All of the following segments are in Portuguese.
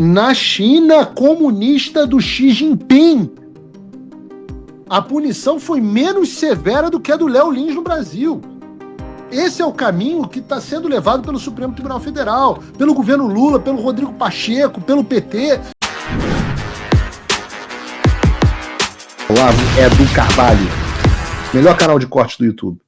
na China comunista do Xi Jinping. A punição foi menos severa do que a do Léo Lins no Brasil. Esse é o caminho que está sendo levado pelo Supremo Tribunal Federal, pelo governo Lula, pelo Rodrigo Pacheco, pelo PT. Olá, Edu Carvalho, melhor canal de corte do YouTube.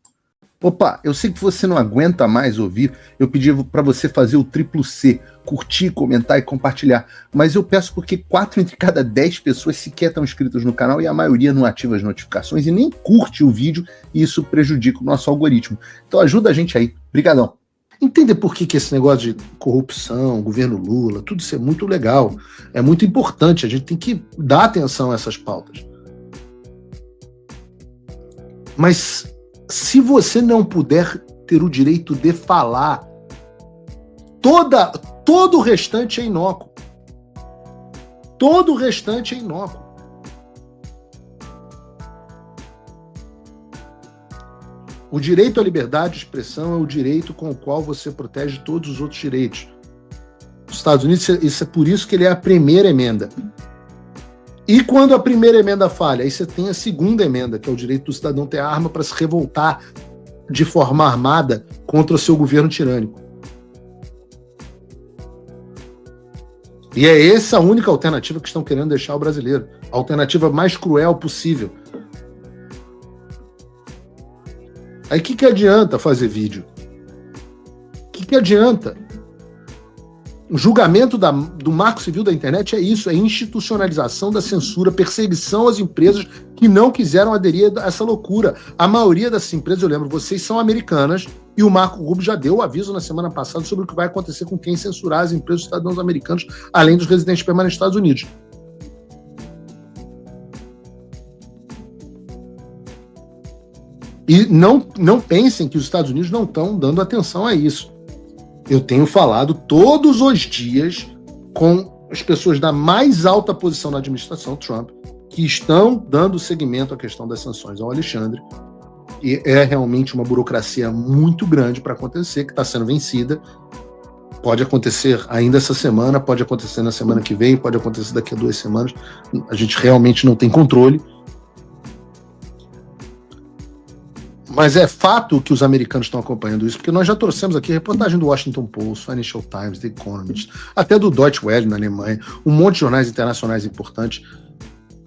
Opa, eu sei que você não aguenta mais ouvir, eu pedi para você fazer o triplo C, curtir, comentar e compartilhar, mas eu peço porque 4 entre cada 10 pessoas sequer estão inscritas no canal e a maioria não ativa as notificações e nem curte o vídeo e isso prejudica o nosso algoritmo. Então ajuda a gente aí, brigadão. Entender por que esse negócio de corrupção, governo Lula, tudo isso é muito legal, é muito importante, a gente tem que dar atenção a essas pautas. Mas se você não puder ter o direito de falar, todo o restante é inócuo. Todo o restante é inócuo. O direito à liberdade de expressão é o direito com o qual você protege todos os outros direitos. Nos Estados Unidos, isso é por isso que ele é a primeira emenda. E quando a primeira emenda falha, aí você tem a segunda emenda, que é o direito do cidadão ter arma para se revoltar de forma armada contra o seu governo tirânico. E é essa a única alternativa que estão querendo deixar o brasileiro. A alternativa mais cruel possível. Aí o que adianta fazer vídeo? O que adianta? O julgamento do Marco Civil da Internet é isso, é institucionalização da censura, perseguição às empresas que não quiseram aderir a essa loucura. A maioria dessas empresas, eu lembro, vocês são americanas e o Marco Rubio já deu o aviso na semana passada sobre o que vai acontecer com quem censurar as empresas dos cidadãos americanos, além dos residentes permanentes dos Estados Unidos. E não pensem que os Estados Unidos não estão dando atenção a isso. Eu tenho falado todos os dias com as pessoas da mais alta posição na administração Trump que estão dando seguimento à questão das sanções ao Alexandre. E é realmente uma burocracia muito grande para acontecer, que está sendo vencida. Pode acontecer ainda essa semana, pode acontecer na semana que vem, pode acontecer daqui a 2 semanas. A gente realmente não tem controle. Mas é fato que os americanos estão acompanhando isso, porque nós já trouxemos aqui reportagem do Washington Post, Financial Times, The Economist, até do Deutsche Welle na Alemanha, um monte de jornais internacionais importantes.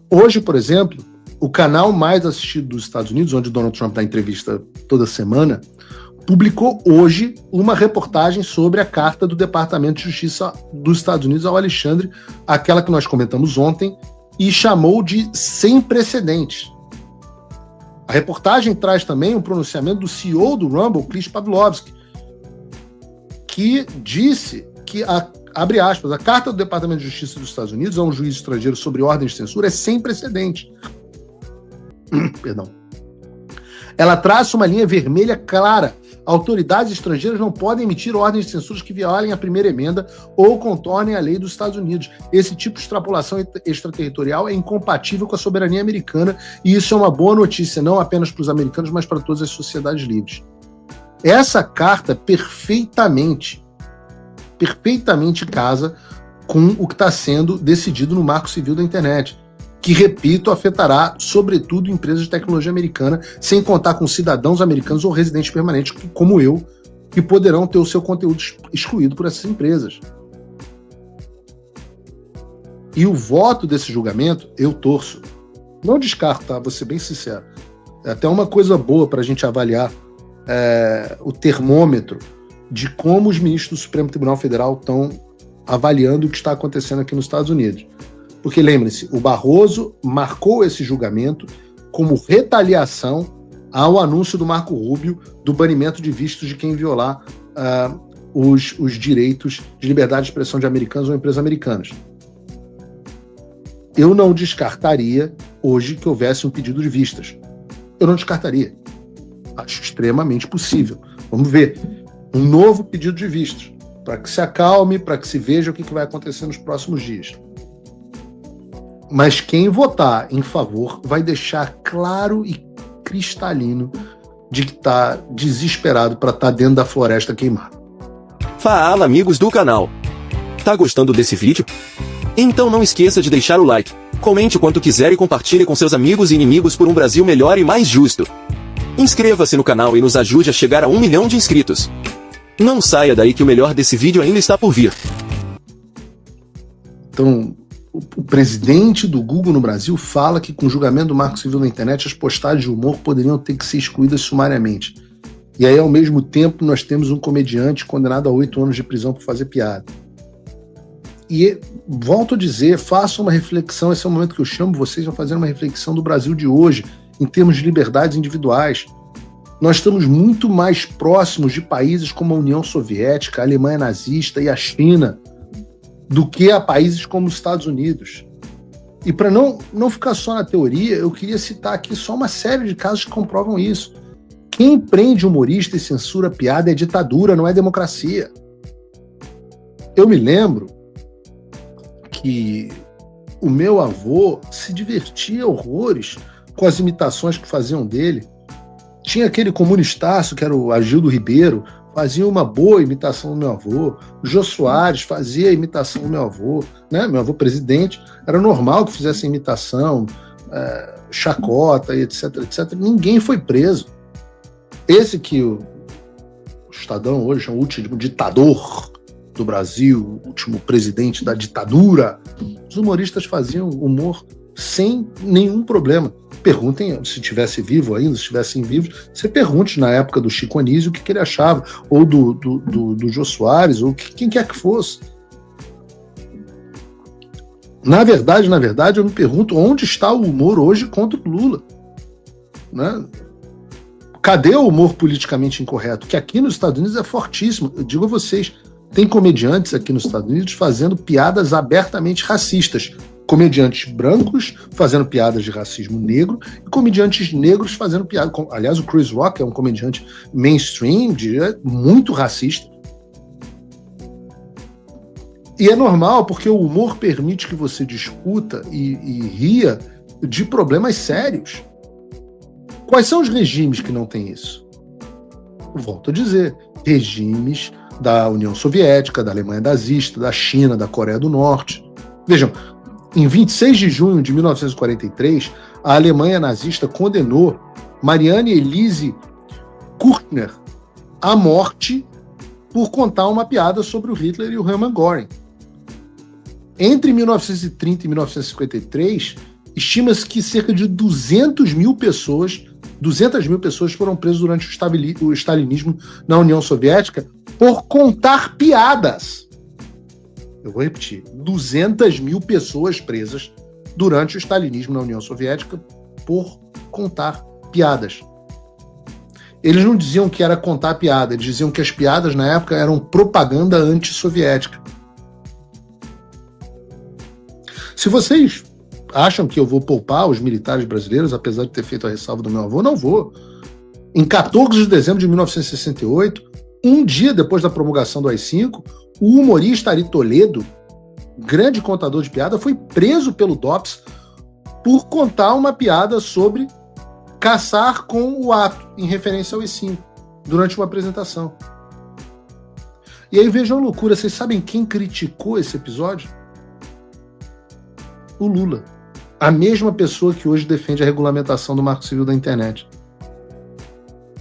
Hoje, por exemplo, o canal mais assistido dos Estados Unidos, onde Donald Trump dá entrevista toda semana, publicou hoje uma reportagem sobre a carta do Departamento de Justiça dos Estados Unidos ao Alexandre, aquela que nós comentamos ontem, e chamou de sem precedentes. A reportagem traz também um pronunciamento do CEO do Rumble, Chris Pavlovski, que disse que, abre aspas, a carta do Departamento de Justiça dos Estados Unidos a um juiz estrangeiro sobre ordens de censura é sem precedente. Perdão. Ela traça uma linha vermelha clara. Autoridades estrangeiras não podem emitir ordens de censura que violem a primeira emenda ou contornem a lei dos Estados Unidos. Esse tipo de extrapolação extraterritorial é incompatível com a soberania americana e isso é uma boa notícia, não apenas para os americanos, mas para todas as sociedades livres. Essa carta perfeitamente casa com o que está sendo decidido no Marco Civil da Internet, que, repito, afetará, sobretudo, empresas de tecnologia americana, sem contar com cidadãos americanos ou residentes permanentes, como eu, que poderão ter o seu conteúdo excluído por essas empresas. E o voto desse julgamento, eu torço. Não descarto, tá? Vou ser bem sincero. É até uma coisa boa para a gente avaliar o termômetro de como os ministros do Supremo Tribunal Federal estão avaliando o que está acontecendo aqui nos Estados Unidos. Porque lembre-se, o Barroso marcou esse julgamento como retaliação ao anúncio do Marco Rubio do banimento de vistos de quem violar os direitos de liberdade de expressão de americanos ou empresas americanas. Eu não descartaria hoje que houvesse um pedido de vistas. Eu não descartaria. Acho extremamente possível. Vamos ver. Um novo pedido de vistas, para que se acalme, para que se veja o que vai acontecer nos próximos dias. Mas quem votar em favor vai deixar claro e cristalino de que está desesperado para estar dentro da floresta queimada. Fala, amigos do canal. Tá gostando desse vídeo? Então não esqueça de deixar o like, comente quanto quiser e compartilhe com seus amigos e inimigos por um Brasil melhor e mais justo. Inscreva-se no canal e nos ajude a chegar a 1 milhão de inscritos. Não saia daí que o melhor desse vídeo ainda está por vir. Então, o presidente do Google no Brasil fala que com o julgamento do Marco Civil na internet as postagens de humor poderiam ter que ser excluídas sumariamente. E aí, ao mesmo tempo, nós temos um comediante condenado a 8 anos de prisão por fazer piada. E volto a dizer, façam uma reflexão, esse é o momento que eu chamo vocês a fazer uma reflexão do Brasil de hoje, em termos de liberdades individuais. Nós estamos muito mais próximos de países como a União Soviética, a Alemanha nazista e a China, do que a países como os Estados Unidos. E para não ficar só na teoria, eu queria citar aqui só uma série de casos que comprovam isso. Quem prende humorista e censura piada é ditadura, não é democracia. Eu me lembro que o meu avô se divertia horrores com as imitações que faziam dele. Tinha aquele comunistaço, que era o Agildo Ribeiro, fazia uma boa imitação do meu avô. O Jô Soares fazia a imitação do meu avô, né? Meu avô presidente, era normal que fizesse imitação, chacota, etc, etc. Ninguém foi preso. Esse que o Estadão hoje é o último ditador do Brasil, o último presidente da ditadura, os humoristas faziam humor sem nenhum problema. Perguntem, se estivesse vivo ainda, se estivessem vivos, você pergunte na época do Chico Anísio o que ele achava, ou do Jô Soares, ou quem quer que fosse. Na verdade, eu me pergunto onde está o humor hoje contra o Lula, né? Cadê o humor politicamente incorreto? Que aqui nos Estados Unidos é fortíssimo. Eu digo a vocês, tem comediantes aqui nos Estados Unidos fazendo piadas abertamente racistas. Comediantes brancos fazendo piadas de racismo negro e comediantes negros fazendo piadas. Aliás, o Chris Rock é um comediante mainstream, muito racista. E é normal, porque o humor permite que você discuta e ria de problemas sérios. Quais são os regimes que não têm isso? Volto a dizer, regimes da União Soviética, da Alemanha nazista, da China, da Coreia do Norte. Vejam, em 26 de junho de 1943, a Alemanha nazista condenou Marianne Elise Kürtner à morte por contar uma piada sobre o Hitler e o Hermann Göring. Entre 1930 e 1953, estima-se que cerca de 200 mil pessoas foram presas durante o stalinismo na União Soviética por contar piadas. Eu vou repetir, 200 mil pessoas presas durante o stalinismo na União Soviética por contar piadas. Eles não diziam que era contar piada, eles diziam que as piadas na época eram propaganda antissoviética. Se vocês acham que eu vou poupar os militares brasileiros, apesar de ter feito a ressalva do meu avô, não vou. Em 14 de dezembro de 1968, um dia depois da promulgação do AI-5, o humorista Ari Toledo, grande contador de piada, foi preso pelo DOPS por contar uma piada sobre caçar com o ato, em referência ao AI-5, durante uma apresentação. E aí vejam a loucura, vocês sabem quem criticou esse episódio? O Lula. A mesma pessoa que hoje defende a regulamentação do Marco Civil da internet.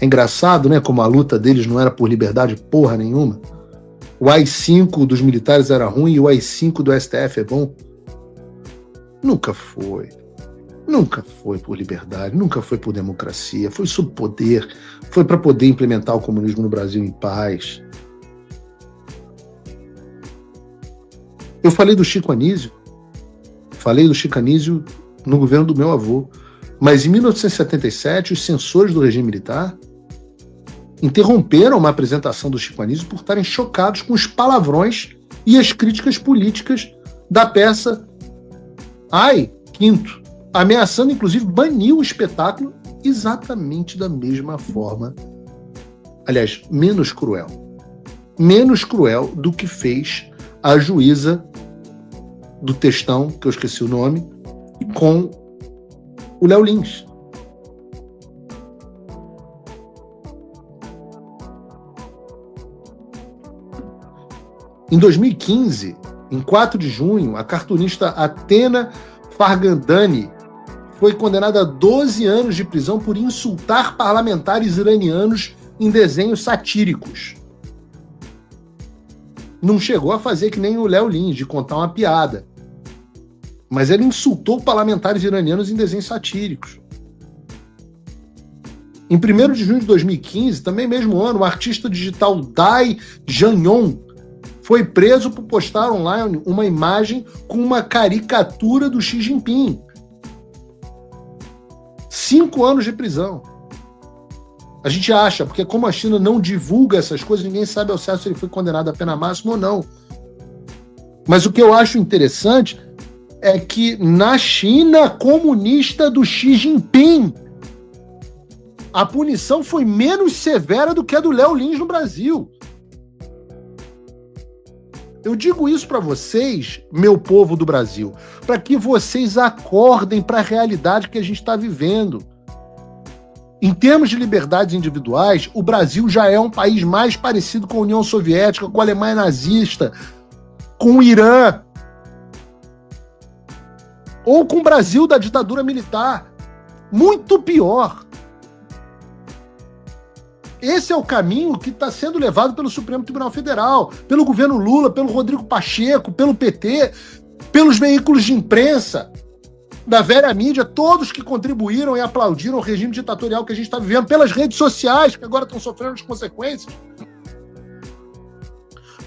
É engraçado, né? Como a luta deles não era por liberdade porra nenhuma. O AI-5 dos militares era ruim e o AI-5 do STF é bom. Nunca foi. Nunca foi por liberdade, nunca foi por democracia. Foi sob poder. Foi para poder implementar o comunismo no Brasil em paz. Eu falei do Chico Anísio. Falei do Chico Anísio no governo do meu avô. Mas em 1977, os censores do regime militar interromperam uma apresentação do Chico Anísio por estarem chocados com os palavrões e as críticas políticas da peça Ai, Quinto, ameaçando inclusive banir o espetáculo exatamente da mesma forma. Aliás, menos cruel do que fez a juíza do textão, que eu esqueci o nome, com o Léo Lins. Em 2015, Em 4 de junho, a cartunista Athena Fargandani foi condenada a 12 anos de prisão por insultar parlamentares iranianos em desenhos satíricos. Não chegou a fazer que nem o Léo Lins, de contar uma piada. Mas ele insultou parlamentares iranianos em desenhos satíricos. Em 1º de junho de 2015, também mesmo ano, o artista digital Dai Janyon foi preso por postar online uma imagem com uma caricatura do Xi Jinping. 5 anos de prisão. A gente acha, porque como a China não divulga essas coisas, ninguém sabe ao certo se ele foi condenado à pena máxima ou não. Mas o que eu acho interessante é que na China comunista do Xi Jinping, a punição foi menos severa do que a do Léo Lins no Brasil. Eu digo isso para vocês, meu povo do Brasil, para que vocês acordem para a realidade que a gente está vivendo. Em termos de liberdades individuais, o Brasil já é um país mais parecido com a União Soviética, com a Alemanha nazista, com o Irã, ou com o Brasil da ditadura militar. Muito pior. Esse é o caminho que está sendo levado pelo Supremo Tribunal Federal, pelo governo Lula, pelo Rodrigo Pacheco, pelo PT, pelos veículos de imprensa, da velha mídia, todos que contribuíram e aplaudiram o regime ditatorial que a gente está vivendo, pelas redes sociais, que agora estão sofrendo as consequências.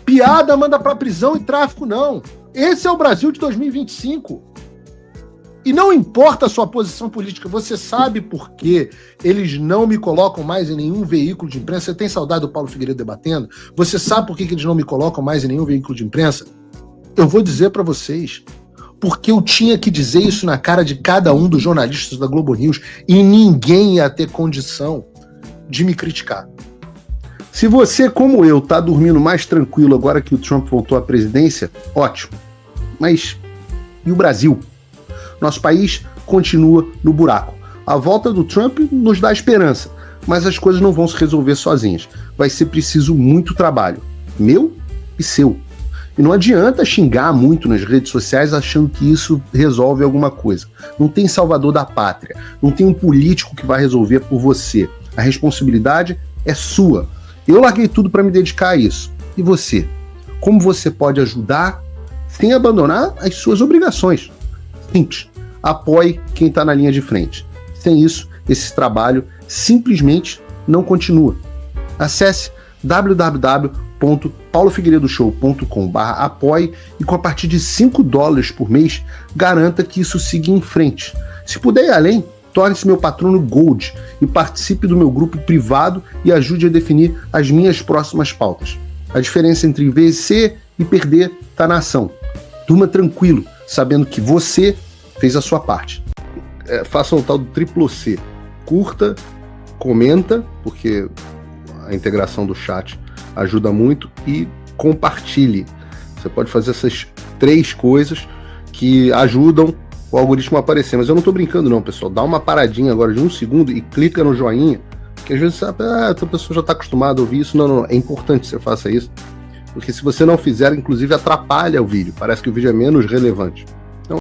Piada manda para prisão e tráfico não. Esse é o Brasil de 2025. E não importa a sua posição política, você sabe por que eles não me colocam mais em nenhum veículo de imprensa? Você tem saudade do Paulo Figueiredo debatendo? Você sabe por que eles não me colocam mais em nenhum veículo de imprensa? Eu vou dizer para vocês, porque eu tinha que dizer isso na cara de cada um dos jornalistas da Globo News e ninguém ia ter condição de me criticar. Se você, como eu, tá dormindo mais tranquilo agora que o Trump voltou à presidência, ótimo. Mas e o Brasil? Nosso país continua no buraco. A volta do Trump nos dá esperança, mas as coisas não vão se resolver sozinhas. Vai ser preciso muito trabalho, meu e seu. E não adianta xingar muito nas redes sociais achando que isso resolve alguma coisa. Não tem salvador da pátria, não tem um político que vai resolver por você. A responsabilidade é sua. Eu larguei tudo para me dedicar a isso. E você? Como você pode ajudar sem abandonar as suas obrigações? Simples. Apoie quem está na linha de frente. Sem isso, esse trabalho simplesmente não continua. Acesse www.paulofigueiredoshow.com/apoie e com a partir de $5 por mês, garanta que isso siga em frente. Se puder ir além, torne-se meu patrono Gold e participe do meu grupo privado e ajude a definir as minhas próximas pautas. A diferença entre vencer e perder está na ação. Durma tranquilo, sabendo que você fez a sua parte. Faça o tal do triplo C. Curta, comenta, porque a integração do chat ajuda muito, e compartilhe. Você pode fazer essas 3 coisas que ajudam o algoritmo a aparecer. Mas eu não estou brincando não, pessoal. Dá uma paradinha agora de 1 segundo e clica no joinha, que às vezes sabe, essa pessoa já está acostumada a ouvir isso. Não, é importante que você faça isso, porque se você não fizer, inclusive atrapalha o vídeo. Parece que o vídeo é menos relevante.